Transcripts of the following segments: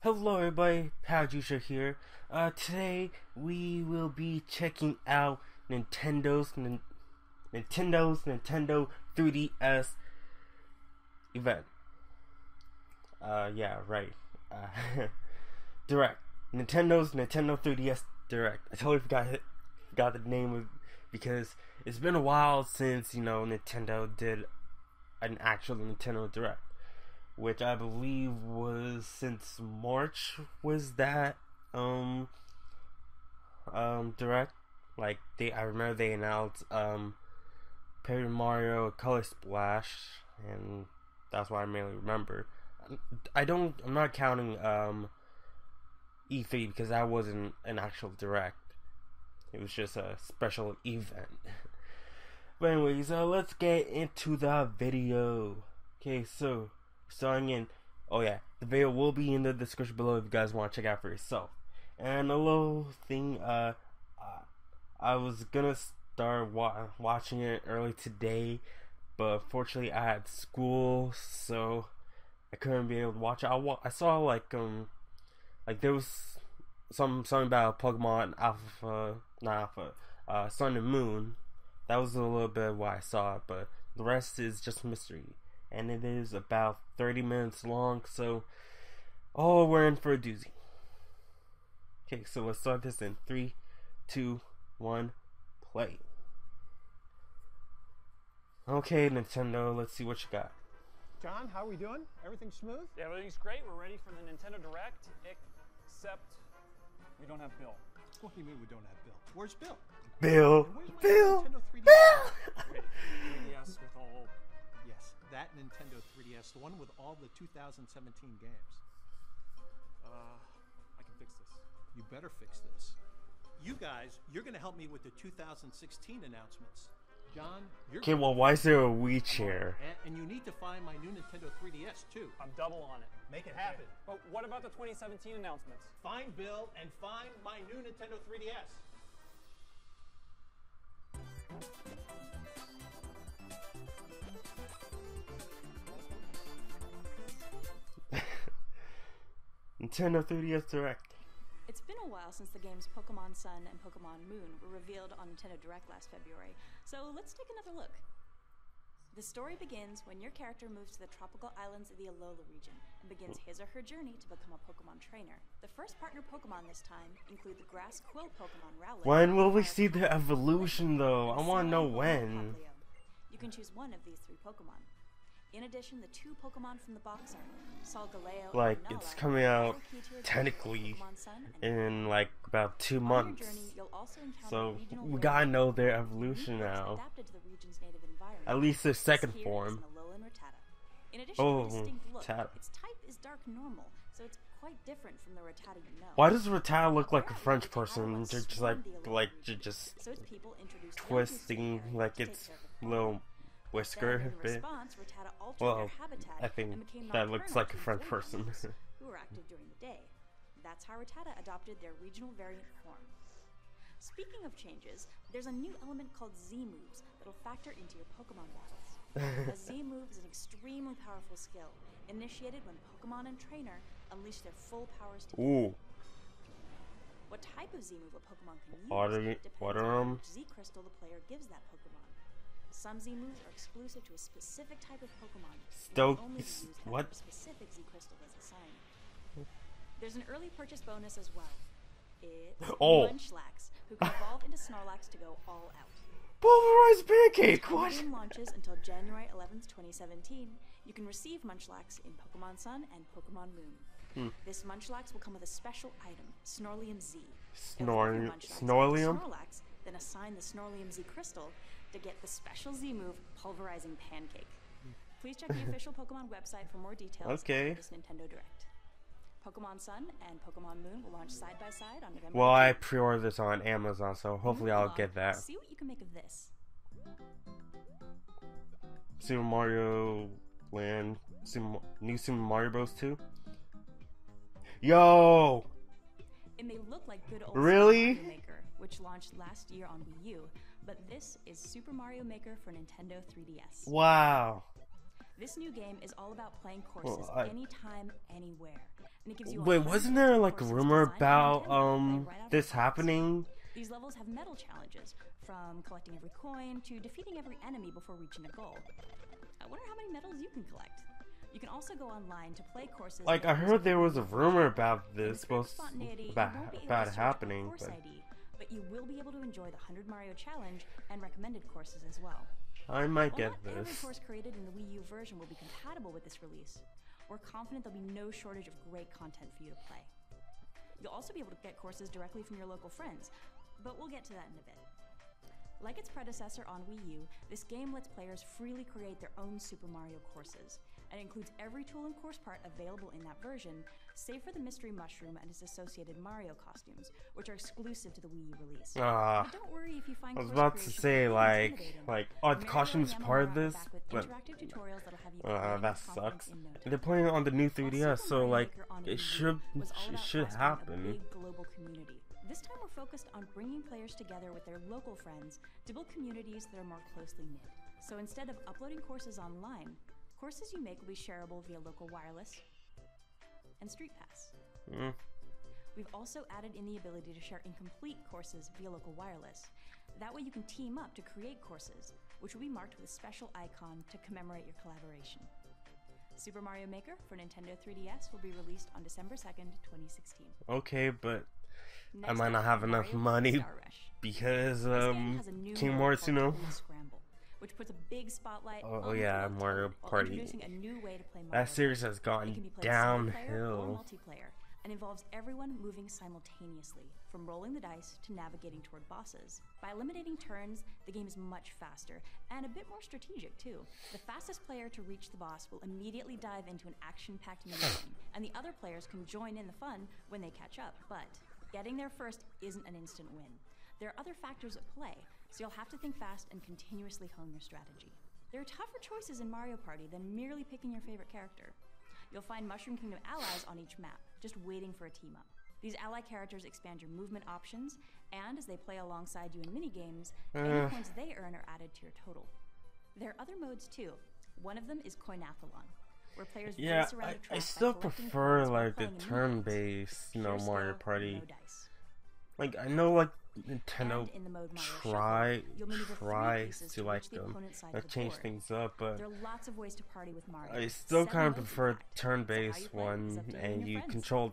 Hello everybody, Jusho here. Today we will be checking out Nintendo's Nintendo 3DS event. Yeah, right. Direct. Nintendo's Nintendo 3DS Direct. I totally forgot the name of because it's been a while since Nintendo did an actual Nintendo Direct, which I believe was since March. Was that direct? Like I remember they announced Paper Mario Color Splash, and that's what I mainly remember. I'm not counting E3 because that wasn't an actual direct. It was just a special event. But anyways, let's get into the video. Okay, so starting in, the video will be in the description below if you guys want to check out for yourself. And a little thing, I was gonna start watching it early today, but fortunately I had school, so I couldn't be able to watch it. I saw like there was something about Pokemon Sun and Moon. That was a little bit of what I saw, but the rest is just mystery. And it is about 30 minutes long, so we're in for a doozy. Okay, so let's start this in 3, 2, 1, play. Okay, Nintendo, let's see what you got. John, how are we doing? Everything smooth? Yeah, everything's great. We're ready for the Nintendo Direct, except we don't have Bill. What do you mean we don't have Bill? Where's Bill? Bill! Nintendo 3DS? Wait, 3DS with all... Yes, that Nintendo 3DS, the one with all the 2017 games. I can fix this. You better fix this. You guys, you're going to help me with the 2016 announcements. John, you're Okay, well, why is there a Wii chair? And you need to find my new Nintendo 3DS, too. I'm double on it. Make it happen. But what about the 2017 announcements? Find Bill and find my new Nintendo 3DS. Nintendo 3DS Direct. It's been a while since the games Pokemon Sun and Pokemon Moon were revealed on Nintendo Direct last February, so let's take another look. The story begins when your character moves to the tropical islands of the Alola region and begins his or her journey to become a Pokemon trainer. The first partner Pokemon this time include the grass quill Pokemon Rowlet. When will we see the evolution, though? I want to know when. You can choose one of these 3 Pokemon. In addition, the 2 Pokemon from the box are Solgaleo Like, and it's Vanilla, coming out key to your technically Pokemon Sun and in like about 2 On your months. journey, you'll also encounter So regional we gotta know their New evolution quirks now. adapted to the region's native environment. At least their This second here form. is an Alolan Rattata. In addition Oh, to a distinct look, Rattata. its type is dark normal, so it's quite different from the Rattata you know. Why does Rattata look like a Apparently, French Rattata person? once Just swarmed the Alolan region, just so its people introduced twisting young like to take its care of the little problem. whisker Then, a in bit. response, Rattata altered Well, their habitat I think and became that looks nocturnal like a to French avoid person. hunters who were active during the day. That's how Rattata adopted their regional variant form. Speaking of changes, there's a new element called Z-moves that'll factor into your Pokemon battles. A Z-move is an extremely powerful skill, initiated when Pokemon and Trainer unleash their full powers together. Ooh. What type of Z-move a Pokemon can use Water depends on 'em. which Z-crystal the player gives that Pokemon. Some Z-moves are exclusive to a specific type of Pokemon, and Stoke- can only be used what? after a specific Z-crystal is assigned. There's an early purchase bonus as well. It's Oh. Munchlax, who can evolve into Snorlax to go all out. Pulverized pancake. When the What? game launches until January 11th, 2017, you can receive Munchlax in Pokemon Sun and Pokemon Moon. This Munchlax will come with a special item, Snorlium Z. Evolve your Munchlax into Snorlium? Snorlax, then assign the Snorlium Z crystal to get the special Z move, Pulverizing Pancake. Please check the official Pokemon website for more details Okay. about this Nintendo Direct. Pokemon Sun and Pokemon Moon will launch side by side on November. Well, I 18th. pre-ordered this on Amazon, so hopefully Moving I'll along, get that. See what you can make of this. Super Mario Land, new Super Mario Bros. 2. Yo! It may look like good old Really? Super Mario Maker, which launched last year on Wii U, but this is Super Mario Maker for Nintendo 3DS. Wow. This new game is all about playing courses anytime, anywhere. And it gives you Wait, wasn't there like a rumor about this happening? These levels have medal challenges, from collecting every coin to defeating every enemy before reaching a goal. I wonder how many medals you can collect. You can also go online to play courses. Like, I heard there was a rumor about this about happening, but you will be able to enjoy the 100 Mario Challenge and recommended courses as well. I might get While not every this. course created in the Wii U version will be compatible with this release, we're confident there'll be no shortage of great content for you to play. You'll also be able to get courses directly from your local friends, but we'll get to that in a bit. Like its predecessor on Wii U, this game lets players freely create their own Super Mario courses, and includes every tool and course part available in that version, save for the Mystery Mushroom and its associated Mario costumes, which are exclusive to the Wii U release. But don't worry if you find I was about to say, like, are the costumes part of this? But that sucks. They're playing on the new 3DS, so like, it should happen. This time we're focused on bringing players together with their local friends to build communities that are more closely knit. So instead of uploading courses online, courses you make will be shareable via local wireless and Street Pass. We've also added in the ability to share incomplete courses via local wireless. That way you can team up to create courses, which will be marked with a special icon to commemorate your collaboration. Super Mario Maker for Nintendo 3DS will be released on December 2nd, 2016. Okay, but Next I might not have enough money because King Martino. Which puts a big spotlight Oh yeah, Mario Party. Introducing a new way to play Mario That series has It gone can be played single player or downhill. multiplayer, and involves everyone moving simultaneously, from rolling the dice to navigating toward bosses. By eliminating turns, the game is much faster, and a bit more strategic too. The fastest player to reach the boss will immediately dive into an action-packed minigame, and the other players can join in the fun when they catch up. But getting there first isn't an instant win. There are other factors at play, so you'll have to think fast and continuously hone your strategy. There are tougher choices in Mario Party than merely picking your favorite character. You'll find Mushroom Kingdom allies on each map, just waiting for a team up. These ally characters expand your movement options, and as they play alongside you in minigames, any points they earn are added to your total. There are other modes too. One of them is Coinathlon, where players race around a track I by still collecting prefer coins while like the playing in minigames. turn-based, Pure Mario skill, Party. no dice. Like, I know like Nintendo And in the mode Mario Shuffle, you'll maneuver three tries pieces to reach like the opponent's side of the change board. things up, but There are lots of ways to party with Mario. I still 7 kind of modes, in prefer fact. turn-based So how you play is one, up to you and your you friends. control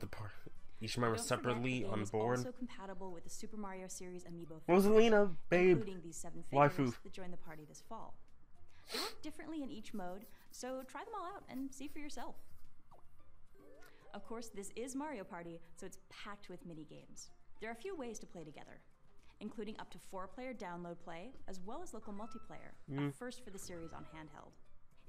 each member Don't forget, separately the game on is board. also compatible with the Super Mario series amiibo Rosalina, babe, including these 7 waifu. figures that join the party this fall. They work differently in each mode, so try them all out and see for yourself. Of course, this is Mario Party, so it's packed with mini-games. There are a few ways to play together, including up to 4-player download play, as well as local multiplayer, a first for the series on handheld.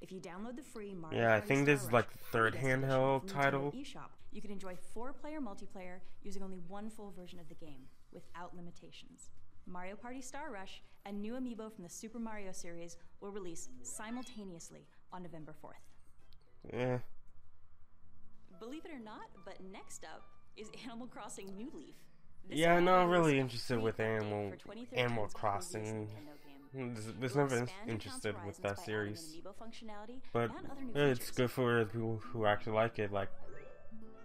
If you download the free Mario Yeah, I Party think Star this is like Rush the third 3DS edition handheld from Nintendo title. eShop, you can enjoy 4-player multiplayer using only one full version of the game, without limitations. Mario Party Star Rush and new amiibo from the Super Mario series will release simultaneously on November 4th. Yeah. Believe it or not, but next up is Animal Crossing New Leaf. This Yeah, game no, I'm released really a interested free with update Animal for 2013's Animal previous Crossing. Nintendo game. Was It will never expand your interested town's with horizons that by series, adding an amiibo functionality but and other new it's features. good for the people who actually like it. Like,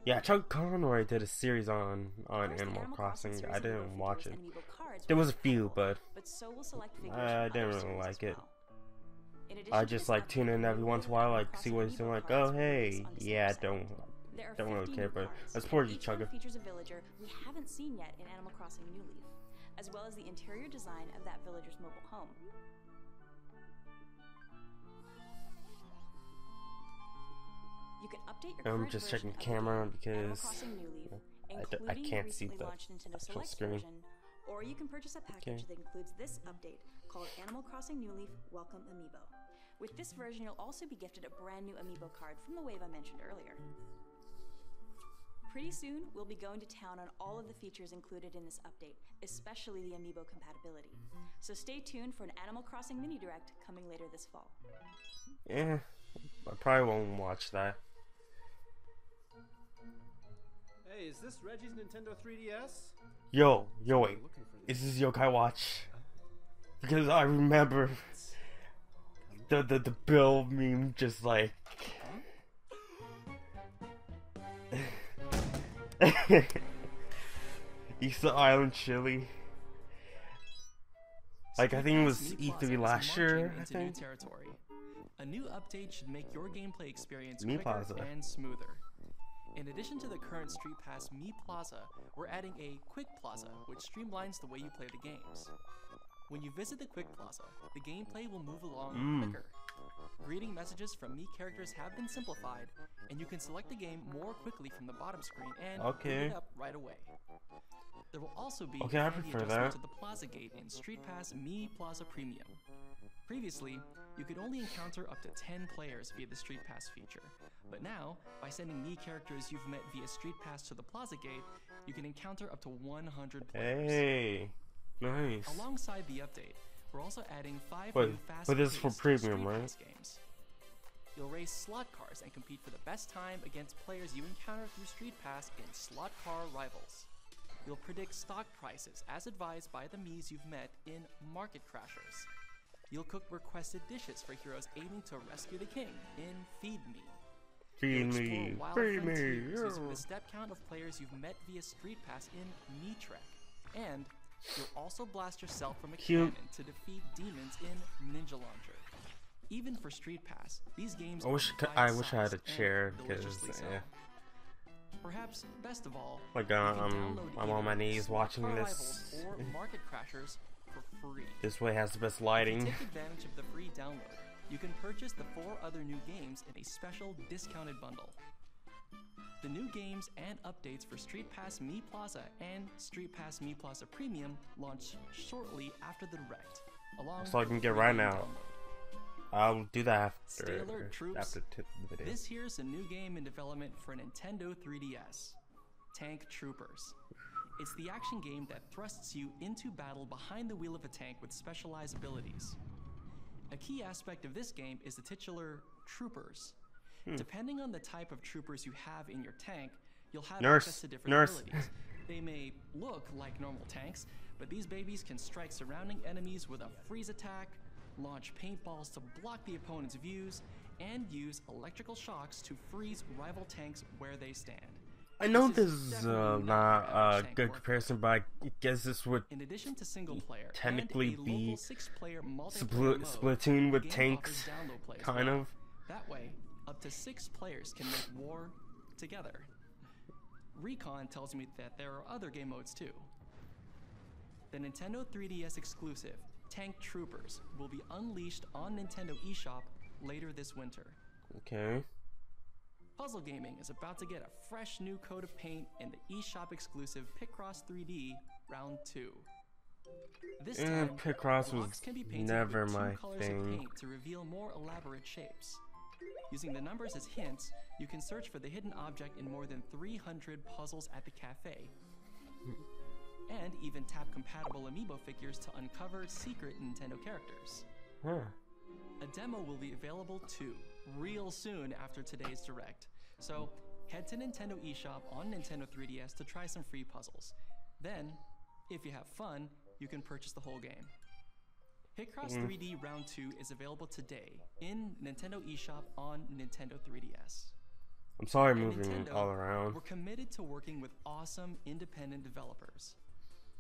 yeah, Chuck Conroy did a series on Of course, the Animal Crossing. series I amiibo didn't watch figures it. and amiibo cards There will was a be few, compatible, but so will select figures I from didn't other really series like as it. well. In addition I to just this like update, tune in the every new once in a Animal while, like see Crossing what he's doing. amiibo Like, cards oh will hey, release on yeah, December 2nd. There are don't really 50 care, new but cards. let's support you, Each one Chugga. features a villager we haven't seen yet in Animal Crossing New Leaf, as well as the interior design of that villager's mobile home. You can update your I'm current just version checking of the camera game, because Animal Crossing New Leaf, I including can't the see recently the launched Nintendo actual Select screen. version, or you can purchase a package that includes this update called Animal Crossing New Leaf Welcome Amiibo. With this version, you'll also be gifted a brand new amiibo card from the wave I mentioned earlier. Pretty soon, we'll be going to town on all of the features included in this update, especially the amiibo compatibility. So stay tuned for an Animal Crossing mini direct coming later this fall. Yeah, I probably won't watch that. Hey, is this Reggie's Nintendo 3DS? Yo, wait, is this Yokai Watch? Because I remember the Bill meme just like Easter Island chili. Like I think it was E3 last year. I think. A new update should make your gameplay experience Me quicker Plaza. and smoother. In addition to the current Street Pass Me Plaza, we're adding a Quick Plaza, which streamlines the way you play the games. When you visit the Quick Plaza, the gameplay will move along quicker. Greeting messages from Me characters have been simplified, and you can select the game more quickly from the bottom screen and boot it up right away. There will also be Okay, I handy prefer adjustment that. to the Plaza Gate in Street Pass Me Plaza Premium. Previously, you could only encounter up to 10 players via the Street Pass feature, but now, by sending Me characters you've met via Street Pass to the Plaza Gate, you can encounter up to 100 players. Hey, nice. Alongside the update, we're also adding 5 But- new fast but this is for paced premium, Street right? Pass games. You'll race slot cars and compete for the best time against players you encounter through Street Pass in Slot Car Rivals. You'll predict stock prices as advised by the Miis you've met in Market Crashers. You'll cook requested dishes for heroes aiming to rescue the king in Feed Me. Feed You'll me, explore wild feed me. frontiers using the step count of players you've met via Street Pass in Me Trek. And you'll also blast yourself from a Cute. cannon to defeat demons in Ninja Launcher. Even for Street Pass, these games I wish are I wish I had a bite-sized and chair because deliciously so. Perhaps best of all, like you can I'm download on either my knees Slot watching Car this. Rivals or Market Crashers for free. This way has the best If you lighting. take advantage of the free download, you can purchase the 4 other new games in a special discounted bundle. The new games and updates for Street Pass Me Plaza and Street Pass Me Plaza Premium launch shortly after the Direct, along So I can with get free right game now. download. I'll do that Stay alert, troops. after the video. This here's a new game in development for Nintendo 3DS, Tank Troopers. It's the action game that thrusts you into battle behind the wheel of a tank with specialized abilities. A key aspect of this game is the titular troopers. Depending on the type of troopers you have in your tank, you'll have access to different abilities. They may look like normal tanks, but these babies can strike surrounding enemies with a freeze attack, launch paintballs to block the opponent's views, and use electrical shocks to freeze rival tanks where they stand. I know This this is is definitely not not a your average tank good warfare. comparison, but I guess this would In addition to single player technically and a be local 6-player multiplayer mode, Splatoon with the game tanks, offers download play as kind well. of. That way, up to 6 players can make war together. Recon tells me that there are other game modes too. The Nintendo 3DS exclusive Tank Troopers will be unleashed on Nintendo eShop later this winter. Okay. Puzzle gaming is about to get a fresh new coat of paint in the eShop exclusive Picross 3D Round 2. This time, Picross blocks was can be painted never with 2 my colors of thing. paint to reveal more elaborate shapes. Using the numbers as hints, you can search for the hidden object in more than 300 puzzles at the cafe. And even tap compatible amiibo figures to uncover secret Nintendo characters. Huh. A demo will be available too, real soon after today's Direct. So head to Nintendo eShop on Nintendo 3DS to try some free puzzles. Then, if you have fun, you can purchase the whole game. Picross 3D Round 2 is available today in Nintendo eShop on Nintendo 3DS. I'm sorry At moving Nintendo, all around. We're committed to working with awesome independent developers.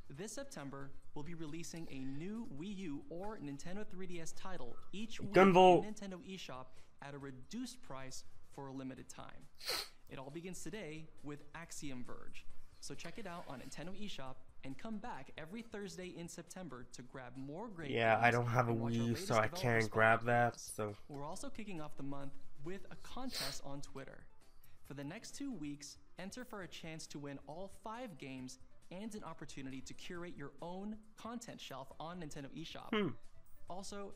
This September, we'll be releasing a new Wii U or Nintendo 3DS title each week Gunvolt. in Nintendo eShop at a reduced price for a limited time. It all begins today with Axiom Verge. So check it out on Nintendo eShop and come back every Thursday in September to grab more great Yeah, I games don't have a and watch our Wii, latest so I developer can't grab spotlight that. videos. So We're also kicking off the month with a contest on Twitter. For the next 2 weeks, enter for a chance to win all 5 games and an opportunity to curate your own content shelf on Nintendo eShop. Also,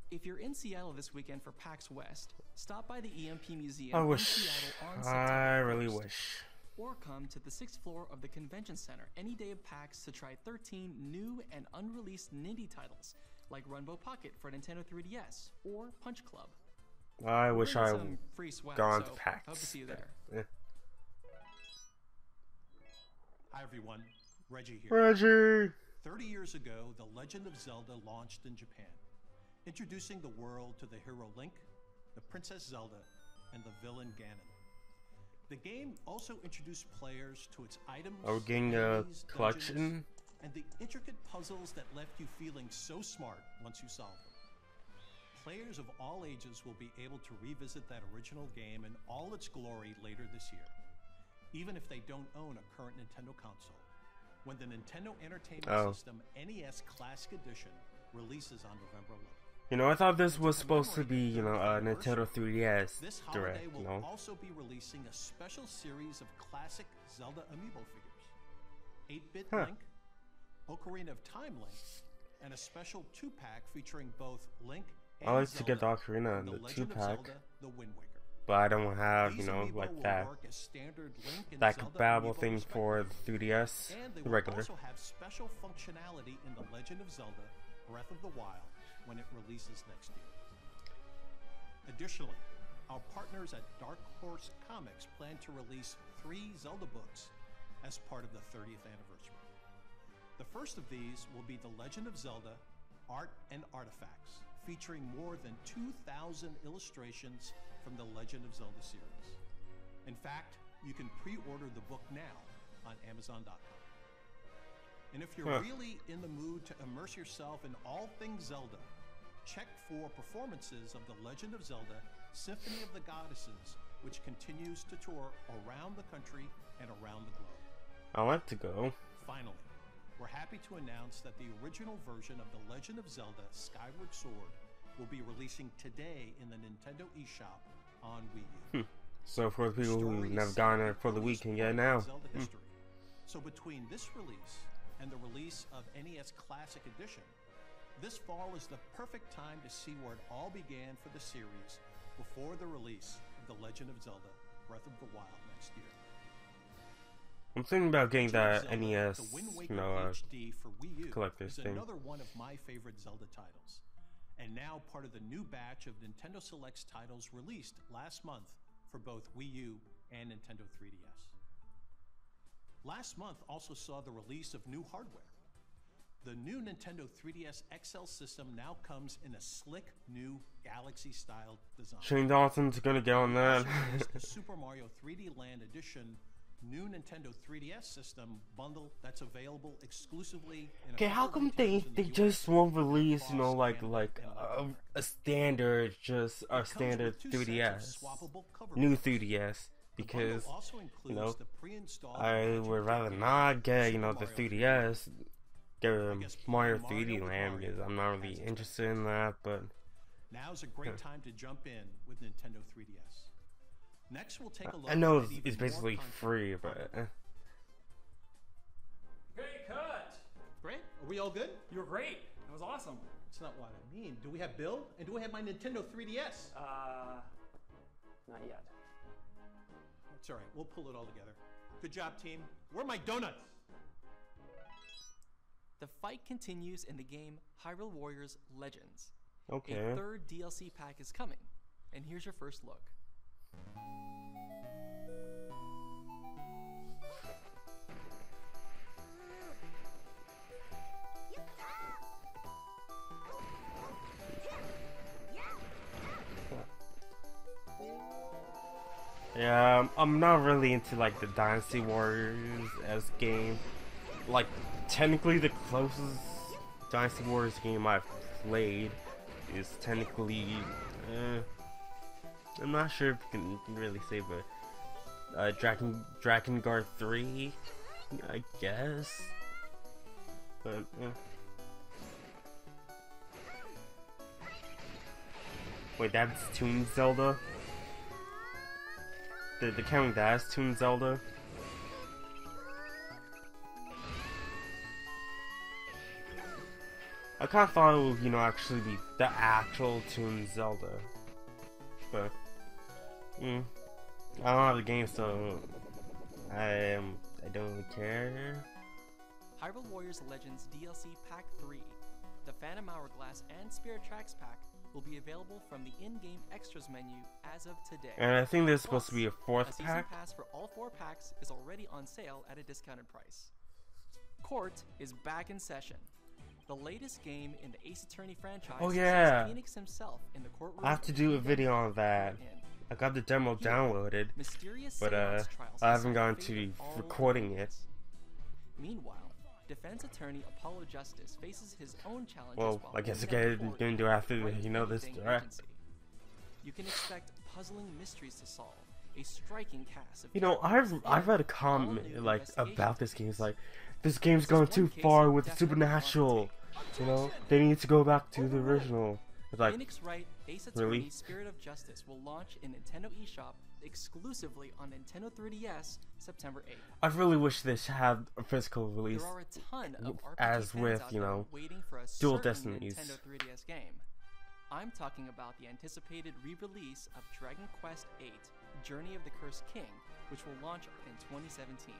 if you're in Seattle this weekend for PAX West, stop by the EMP Museum I in wish. Seattle on I September really 1st. wish. Or come to the 6th floor of the Convention Center any day of PAX to try 13 new and unreleased Nindie titles, like Runbow Pocket for Nintendo 3DS or Punch Club. I wish Bring I some free swag, gone so to PAX. hope to see you there. Eh. Hi everyone, Reggie here. Reggie. 30 years ago, The Legend of Zelda launched in Japan. introducing the world to the hero Link, the Princess Zelda, and the villain Ganon. The game also introduced players to its items, Are we getting a enemies, collection? dungeons, and the intricate puzzles that left you feeling so smart once you solved them. Players of all ages will be able to revisit that original game in all its glory later this year, even if they don't own a current Nintendo console, when the Nintendo Entertainment System NES Classic Edition releases on November 11th. You know, I thought this was supposed to be, you know, a Nintendo 3DS This Direct, holiday you will know? also be releasing a special series of classic Zelda amiibo figures. 8-bit Huh. Link, Ocarina of Time Link, and a special 2-pack featuring both Link and I like to Zelda get the Ocarina and from the Legend of 2-pack, Zelda: The Wind Waker. but I don't have, you These know, amiibo like will that work as standard Link and that Zelda compatible amiibo thing for respectively. the 3DS, And they the will regular. also have special functionality in The Legend of Zelda: Breath of the Wild when it releases next year. Additionally, our partners at Dark Horse Comics plan to release 3 Zelda books as part of the 30th anniversary. The first of these will be The Legend of Zelda: Art and Artifacts, featuring more than 2,000 illustrations from the Legend of Zelda series. In fact, you can pre-order the book now on Amazon.com. And if you're really in the mood to immerse yourself in all things Zelda, check for performances of The Legend of Zelda: Symphony of the Goddesses, which continues to tour around the country and around the globe. I like to go. Finally, we're happy to announce that the original version of The Legend of Zelda: Skyward Sword will be releasing today in the Nintendo eShop on Wii U. So for the people who Story is never set gotten at it for the earliest week can point get it in now. Zelda history. So between this release and the release of NES Classic Edition, this fall is the perfect time to see where it all began for the series before the release of The Legend of Zelda: Breath of the Wild next year. I'm thinking about getting Legend of that Zelda: NES, The Wind Waker you know, HD for Wii U collector's is thing. another one of my favorite Zelda titles, and now part of the new batch of Nintendo Selects titles released last month for both Wii U and Nintendo 3DS. Last month also saw the release of new hardware. The new Nintendo 3DS XL system now comes in a slick new Galaxy-styled design. Shane Dawson's gonna get on that. Also released the Super Mario 3D Land Edition new Nintendo 3DS system bundle that's available exclusively in Okay, how come they just won't release, you know, like a standard, just a standard 3DS, new 3DS? Because, you know, I would rather not get, you know, the 3DS, get Mario 3D Land, because I'm not really interested in that, but now's a great time to jump in with Nintendo 3DS. Next, we'll take a look. I know at even it's basically more free, but Okay, cut. Great. Are we all good? You were great. That was awesome. That's not what I mean. Do we have Bill? And do we have my Nintendo 3DS? Not yet. It's all right. We'll pull it all together. Good job, team. Where are my donuts? The fight continues in the game Hyrule Warriors Legends. okay. A third DLC pack is coming, and here's your first look. Yeah, I'm not really into like the Dynasty Warriors as game. Like, technically the closest Dynasty Warriors game I've played is technically, I'm not sure if you can really say, but Drakengard 3, I guess. But wait, that's Toon Zelda. The counting that as Toon Zelda. I kind of thought it would, you know, actually be the actual Toon Zelda, but I don't have the game, so I don't really care. Hyrule Warriors Legends DLC Pack 3, the Phantom Hourglass and Spirit Tracks Pack will be available from the in-game extras menu as of today. And I think there's supposed to be a Plus, fourth a season pack. pass for all 4 packs is already on sale at a discounted price. Court is back in session. the latest game in the Ace Attorney franchise. Oh, yeah. sees Phoenix himself in the courtroom. I have to do a video on that. in. I got the demo Here, downloaded, mysterious but seance trials I haven't have gone to faded all recording over it. us. Meanwhile, defense attorney Apollo Justice faces his own challenges. Well, while I guess holding again, down court gonna do after right you in know the this Thing direct. agency. You can expect puzzling mysteries to solve, a striking cast of You know, characters, I've read a and comment all-new like investigation about this game. techniques. It's like this game's This is going one too case far you with the definitely want to supernatural. take. You know, they need to go back to the original. It's like, Phoenix Wright Ace Attorney really? Spirit of Justice will launch in Nintendo eShop exclusively on Nintendo 3DS September 8th. I really wish this had a physical release, There are a ton of RPG as fans with, out you there know, waiting for a Dual certain Destinies. Nintendo 3DS game. I'm talking about the anticipated re-release of Dragon Quest VIII: Journey of the Cursed King, which will launch in 2017.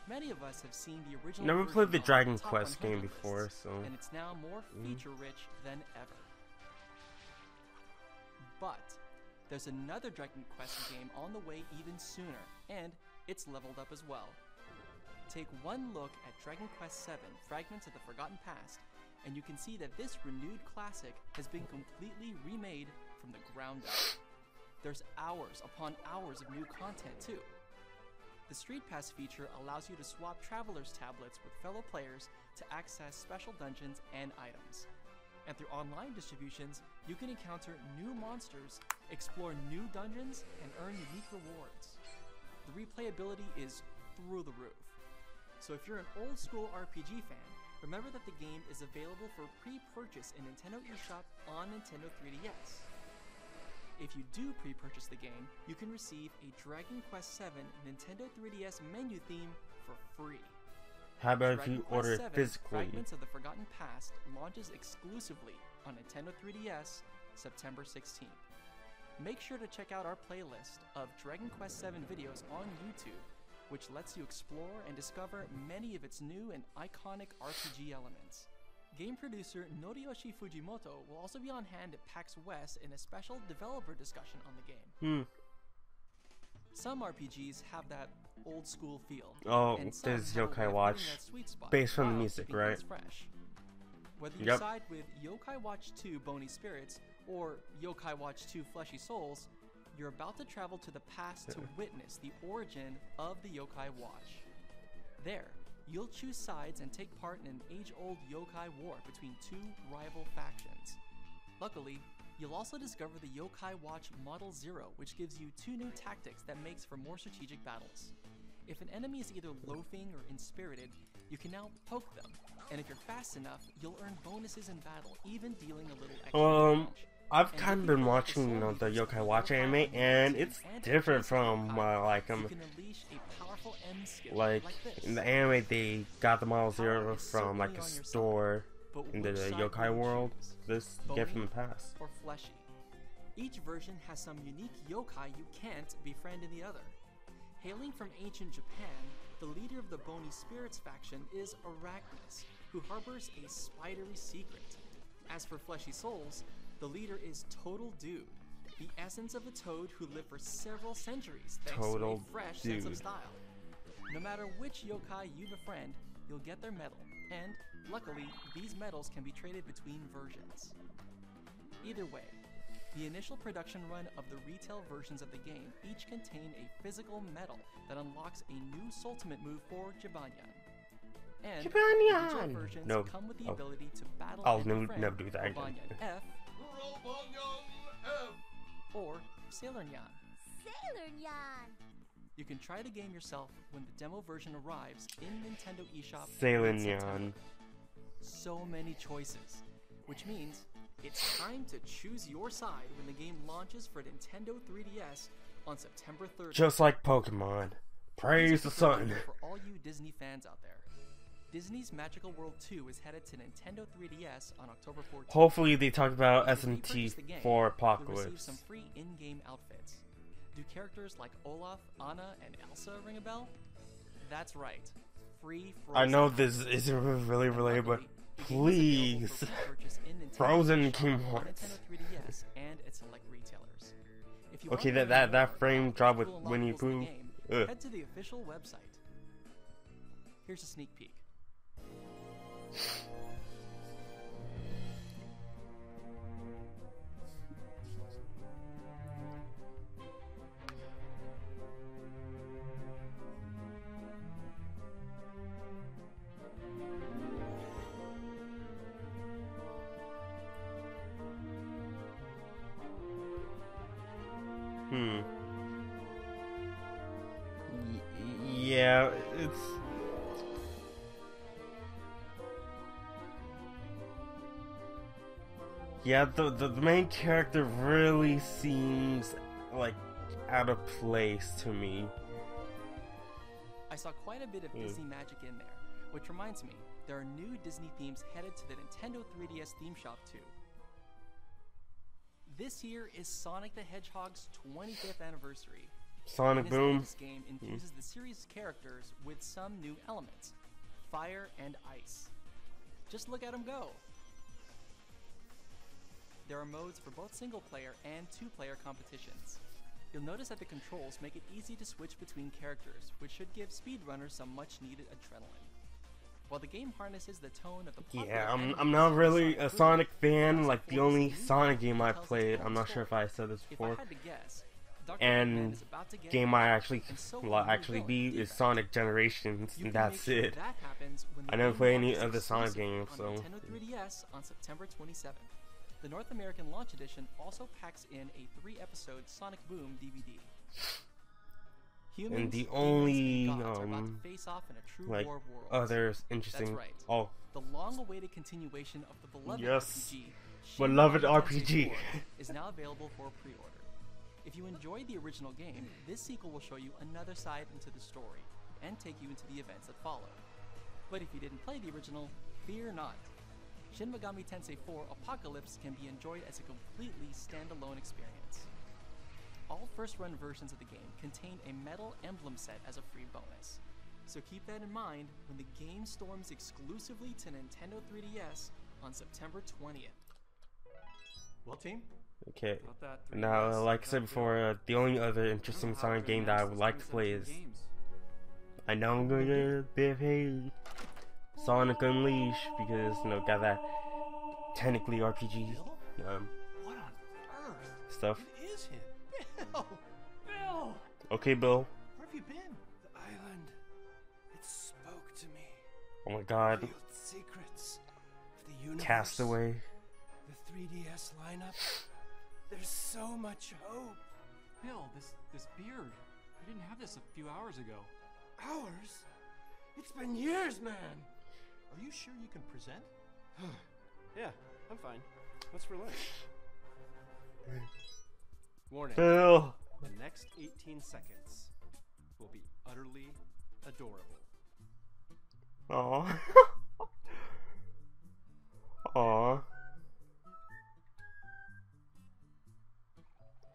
Many of us have seen the original never version played the on Dragon top Quest 100 game lists, before, so and it's now more feature-rich than ever. But there's another Dragon Quest game on the way even sooner, and it's leveled up as well. Take one look at Dragon Quest VII: Fragments of the Forgotten Past, and you can see that this renewed classic has been completely remade from the ground up. There's hours upon hours of new content too. The Street Pass feature allows you to swap Traveler's tablets with fellow players to access special dungeons and items. And through online distributions, you can encounter new monsters, explore new dungeons, and earn unique rewards. The replayability is through the roof. So if you're an old school RPG fan, remember that the game is available for pre-purchase in Nintendo eShop on Nintendo 3DS. If you do pre-purchase the game, you can receive a Dragon Quest VII Nintendo 3DS menu theme for free. how about if Dragon you Quest order it VII: physically? Fragments of the Forgotten Past launches exclusively on Nintendo 3DS September 16th. Make sure to check out our playlist of Dragon Quest VII videos on YouTube, which lets you explore and discover many of its new and iconic RPG elements. Game producer Noriyoshi Fujimoto will also be on hand at PAX West in a special developer discussion on the game. Some RPGs have that old school feel. Oh, and some there's have a way Yokai of Watch, hitting that sweet spot based from the while music, keeping right? things fresh. Whether you Yep. side with Yokai Watch 2 Bony Spirits or Yokai Watch 2 Fleshy Souls, you're about to travel to the past to witness the origin of the Yokai Watch. There, you'll choose sides and take part in an age-old yokai war between two rival factions. Luckily, you'll also discover the Yokai Watch Model 0, which gives you two new tactics that makes for more strategic battles. If an enemy is either loafing or inspirited, you can now poke them, and if you're fast enough, you'll earn bonuses in battle, even dealing a little extra damage. I've And kind of looking been for watching, you know, the soul Yokai Watch yokai anime, and it's and different basic from yokai, like you can unleash a powerful end skill like this. in the anime they got the Model Power Zero is from like certainly a on your side, store but in the which side yokai will you world. choose? This get from the Bony past. or fleshy. Each version has some unique yokai you can't befriend in the other. Hailing from ancient Japan, the leader of the Bony Spirits faction is Arachnus, who harbors a spidery secret. As for Fleshy Souls, the leader is Total Dude, the essence of a toad who lived for several centuries thanks Total to a fresh sense of Dude. style. No matter which yokai you befriend, you'll get their medal, and luckily, these medals can be traded between versions. Either way, the initial production run of the retail versions of the game each contain a physical medal that unlocks a new Soultimate move for Jibanyan. And the digital Jibanyan! versions No. come with the Oh. ability to battle I'll and never- befriend never do that again. Jibanyan F or Sailor Nyan. Sailor Nyan. You can try the game yourself when the demo version arrives in Nintendo eShop Sailor mid-September. Nyan. So many choices, which means it's time to choose your side when the game launches for Nintendo 3DS on September 3rd. Just like Pokemon. Praise the sun. For all you Disney fans out there, Disney's Magical World 2 is headed to Nintendo 3DS on October 14th. Hopefully they talk about If you SMT repurchase the game, for you'll receive Apocalypse. some free in-game outfits. Do characters like Olaf, Anna, and Elsa ring a bell? That's right. Free Frozen. I know this isn't really And related, but luckily, the game is available please. for pre-purchase in Nintendo Frozen eShop came on once. Nintendo 3DS and at select retailers. If you Okay, wanna that learn more frame about drop the with cool Winnie unlockables in the Pooh. game, Ugh. head to the official website. Here's a sneak peek. Yeah, it's... Yeah, the main character really seems like out of place to me. I saw quite a bit of Disney magic in there, which reminds me, there are new Disney themes headed to the Nintendo 3DS theme shop too. This year is Sonic the Hedgehog's 25th anniversary. Sonic Boom. This game infuses the series' characters with some new elements: fire and ice. Just look at them go. There are modes for both single-player and two-player competitions. You'll notice that the controls make it easy to switch between characters, which should give speedrunners some much-needed adrenaline. While the game harnesses the tone of the yeah, I'm not really a Sonic fan. Like, the only Sonic game I played, I'm not sure if I said this before, and game I actually beat is Sonic Generations, and that's it. I never played any other Sonic games, so. Nintendo 3DS on September 27th. The North American launch edition also packs in a 3-episode Sonic Boom DVD. Humans, and the only face off in a true like war world. other interesting The long-awaited continuation of the beloved RPG, beloved RPG, is now available for pre-order. If you enjoyed the original game, this sequel will show you another side into the story and take you into the events that follow. But if you didn't play the original, fear not. Shin Megami Tensei 4 Apocalypse can be enjoyed as a completely standalone experience. All first-run versions of the game contain a metal emblem set as a free bonus, so keep that in mind when the game storms exclusively to Nintendo 3DS on September 20th. Well, team? Okay, now like I said before, the only other interesting Sonic game that I would like to play is, I know I'm gonna get a bit paid, Sonic Unleashed, because, you know, got that technically RPG What on earth stuff. It is him. Bill! Okay, Bill. Where have you been? The island. It spoke to me. Oh my god. Revealed secrets of the universe. Castaway. The 3DS lineup. There's so much hope. Bill, this beard. You didn't have this a few hours ago. Hours? It's been years, man. Are you sure you can present? Yeah, I'm fine. What's for lunch? Warning. Bill. The next 18 seconds will be utterly adorable. Aww. Aww.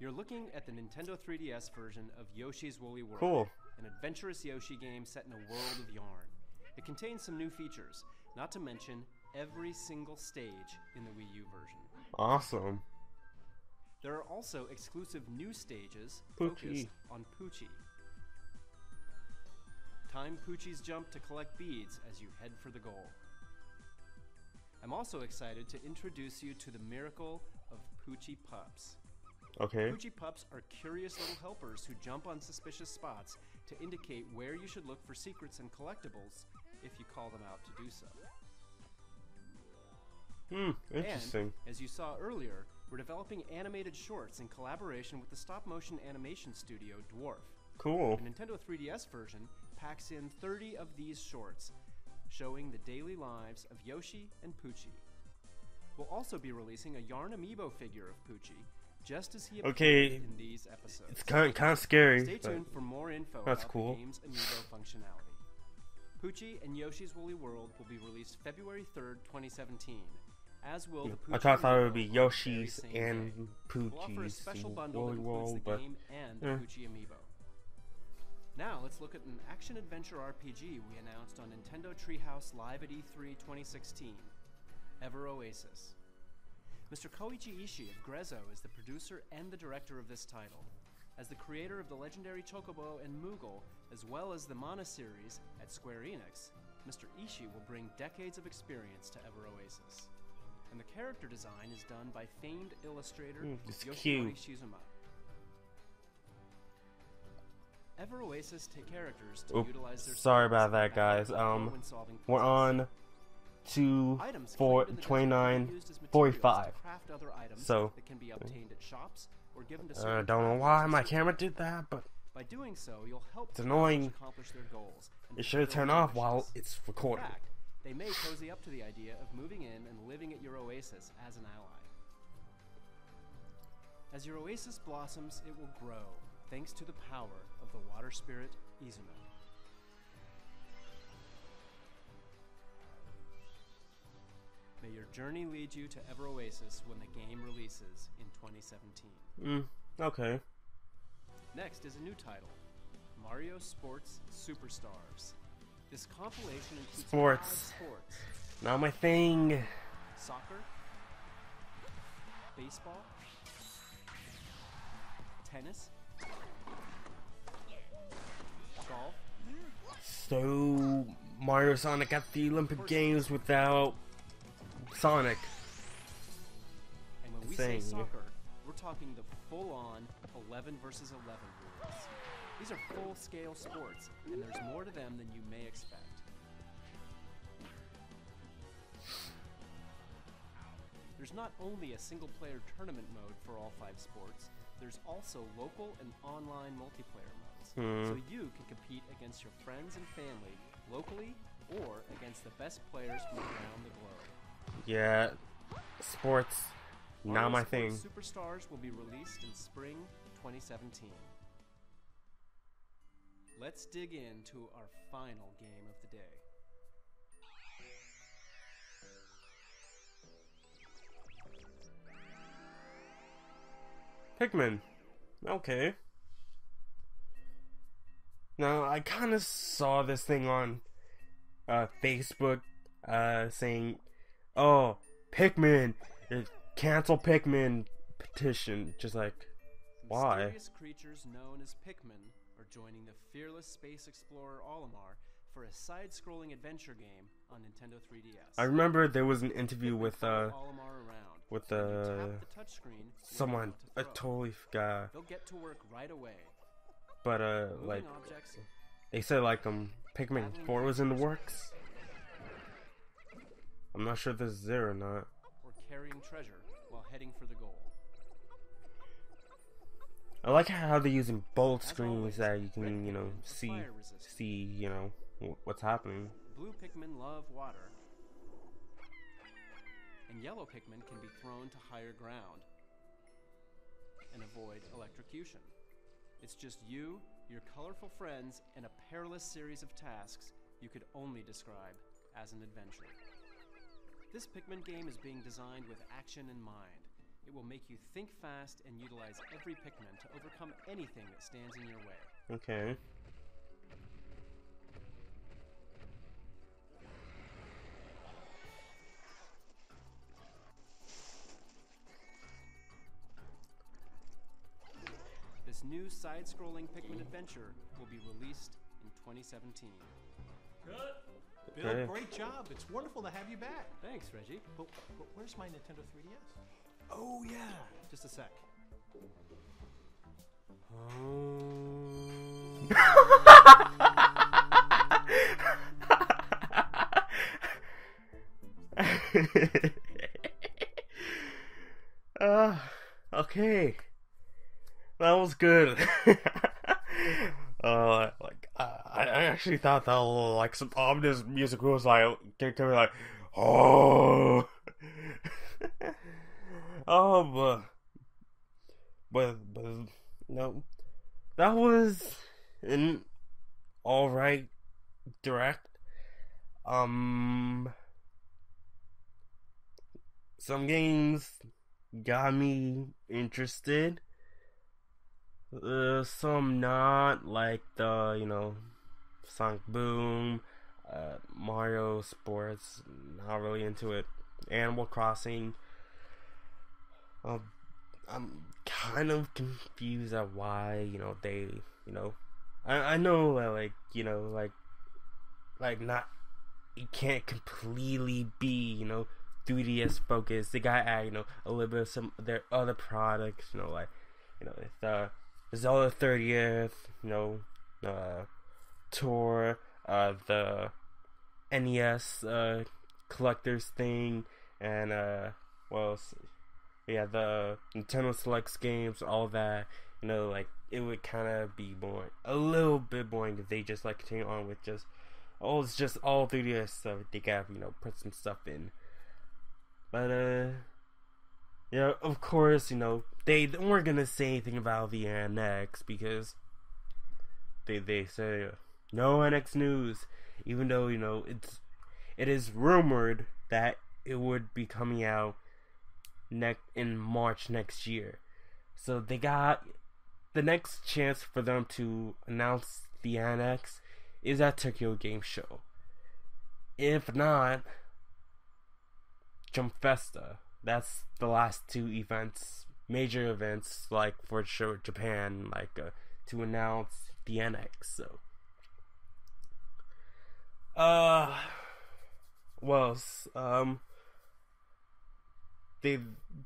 You're looking at the Nintendo 3DS version of Yoshi's Woolly World. Cool. An adventurous Yoshi game set in a world of yarn. It contains some new features, not to mention every single stage in the Wii U version. Awesome. There are also exclusive new stages Poochie. focused on Poochie. Time Poochie's jump to collect beads as you head for the goal. I'm also excited to introduce you to the miracle of Poochie Pups. Okay. Poochie Pups are curious little helpers who jump on suspicious spots to indicate where you should look for secrets and collectibles if you call them out to do so. Interesting. And, as you saw earlier, we're developing animated shorts in collaboration with the stop-motion animation studio Dwarf. Cool. The Nintendo 3DS version packs in 30 of these shorts, showing the daily lives of Yoshi and Poochie. We'll also be releasing a yarn amiibo figure of Poochie, just as he appeared in these episodes. It's kind of scary. Stay tuned for more info that's about cool. the game's amiibo functionality. Poochie and Yoshi's Woolly World will be released February 3rd, 2017. As will the Poochie I thought it would be amiibo Yoshi's on the very same and day. We'll offer a special Poochie's bundle Woolly that includes World, the but game and the Poochie amiibo. Now let's look at an action-adventure RPG we announced on Nintendo Treehouse Live at E3 2016, Ever Oasis. Mr. Koichi Ishii of Grezzo is the producer and the director of this title. As the creator of the legendary Chocobo and Moogle, as well as the Mana series at Square Enix, Mr. Ishii will bring decades of experience to Ever Oasis. And the character design is done by famed illustrator It's Yoshinori cute. Shizuma. Ever Oasis take characters to utilize their Sorry skills about that, and guys. problem-solving We're puzzles. on to Items for claimed in the desert can be 29, used as materials 45. to craft other items So, that can be obtained at shops or given to I certain don't know travelers why in my search camera of did that, but By doing so, you'll help it's travelers annoying. accomplish their goals. and It should fulfill turn their off while wishes. it's In recording. fact, they may cozy up to the idea of moving in and living at your oasis as an ally. As your oasis blossoms, it will grow, thanks to the power of the water spirit Izumo. May your journey lead you to Ever Oasis when the game releases in 2017. Okay. Next is a new title, Mario Sports Superstars. This compilation includes Sports. 5 sports: Not my thing. soccer, baseball, tennis, golf, So Mario Sonic at the Olympic Games without Sonic. and when we Thing. say soccer, we're talking the full-on 11 versus 11 rules. These are full-scale sports, and there's more to them than you may expect. There's not only a single-player tournament mode for all 5 sports, there's also local and online multiplayer modes. So you can compete against your friends and family locally or against the best players from around the globe. Yeah, sports, not Mario my Sports thing. Superstars will be released in spring 2017. Let's dig into our final game of the day. Pikmin. Okay. Now, I kind of saw this thing on Facebook saying, oh, Pikmin, cancel Pikmin petition. Just like, why? Mysterious creatures known as Pikmin are joining the fearless space explorer Olimar for a side-scrolling adventure game on Nintendo 3DS. I remember there was an interview Pikmin with follow Olimar around. with When you tap the touchscreen, you're someone. able I to throw. totally forgot. They'll get to work right away. But Moving like objects they said, like Pikmin 4 was in the works. I'm not sure if this is there or not. or carrying treasure while heading for the goal. I like how they're using both As screens always, that you red can, Pikmin are fire resistant. see, what's happening. Blue Pikmin love water, and yellow Pikmin can be thrown to higher ground and avoid electrocution. It's just you, your colorful friends, and a perilous series of tasks you could only describe as an adventure. This Pikmin game is being designed with action in mind. It will make you think fast and utilize every Pikmin to overcome anything that stands in your way. Okay. This new side-scrolling Pikmin adventure will be released in 2017. Bill, Okay. great job. It's wonderful to have you back. Thanks, Reggie. But where's my Nintendo 3DS? Oh yeah, just a sec. Okay. That was good. I actually thought that like some ominous music was like gonna be like, oh, oh, but no, that was an alright direct. Some games got me interested. Some not, like the, Sonic Boom, Mario Sports, not really into it. Animal Crossing, I'm kind of confused at why, they, I know that, like, not it can't completely be, 3DS focused. They gotta add, a little bit of some of their other products, like, it's the Zelda 30th, tour, the NES collectors thing, and what else? Yeah, the Nintendo Selects games, all that. Like, it would kind of be boring, a little bit boring if they just like continue on with just, it's just all 3DS stuff. They gotta, put some stuff in. But of course, they weren't gonna say anything about the NX because they say no NX news, even though it is rumored that it would be coming out in March next year. So they got the next chance for them to announce the NX is at Tokyo Game Show. If not, Jump Festa. That's the last two events, major events, like for sure Japan, like to announce the NX. So,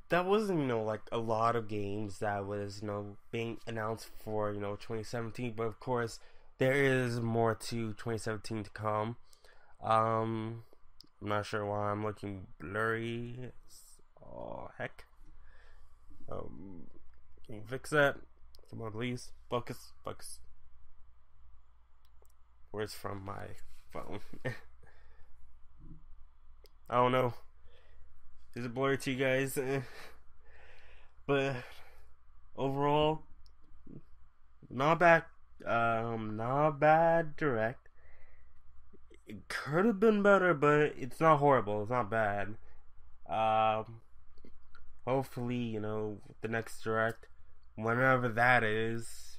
that wasn't like a lot of games that was being announced for 2017, but of course there is more to 2017 to come. I'm not sure why I'm looking blurry. Oh heck. Can you fix that? Come on, please. Focus. Where's from my phone? I don't know. Is it blurry to you guys? But overall, not bad. Not bad direct. It could have been better, but it's not horrible. It's not bad. Hopefully, the next direct, whenever that is,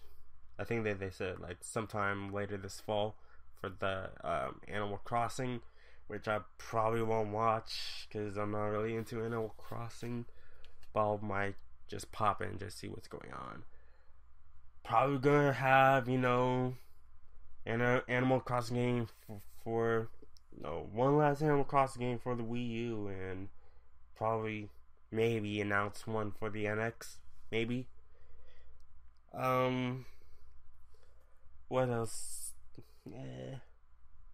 I think that they said like sometime later this fall for the Animal Crossing, which I probably won't watch because I'm not really into Animal Crossing, but I might just pop in and just see what's going on. Probably gonna have an Animal Crossing game for one last Animal Crossing game for the Wii U, and probably maybe announce one for the NX, maybe. What else?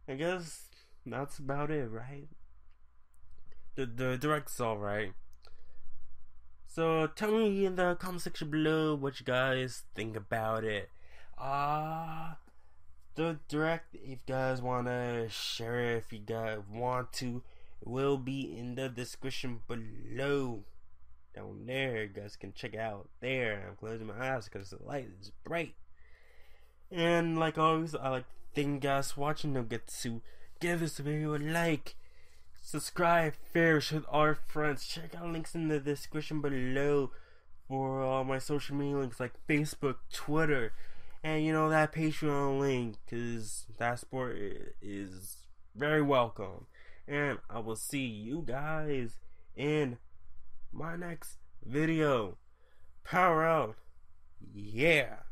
I guess that's about it, right? The direct's alright. So tell me in the comment section below what you guys think about it. The direct, if you guys wanna share it, if you guys want to, it will be in the description below. Down there, you guys can check it out there. I'm closing my eyes because the light is bright. And like always, I like to thank you guys for watching. Don't forget to give this video a like, subscribe, share with our friends. Check out links in the description below for all my social media links like Facebook, Twitter, and that Patreon link, because that support is very welcome. And I will see you guys in my next video. Power out. Yeah.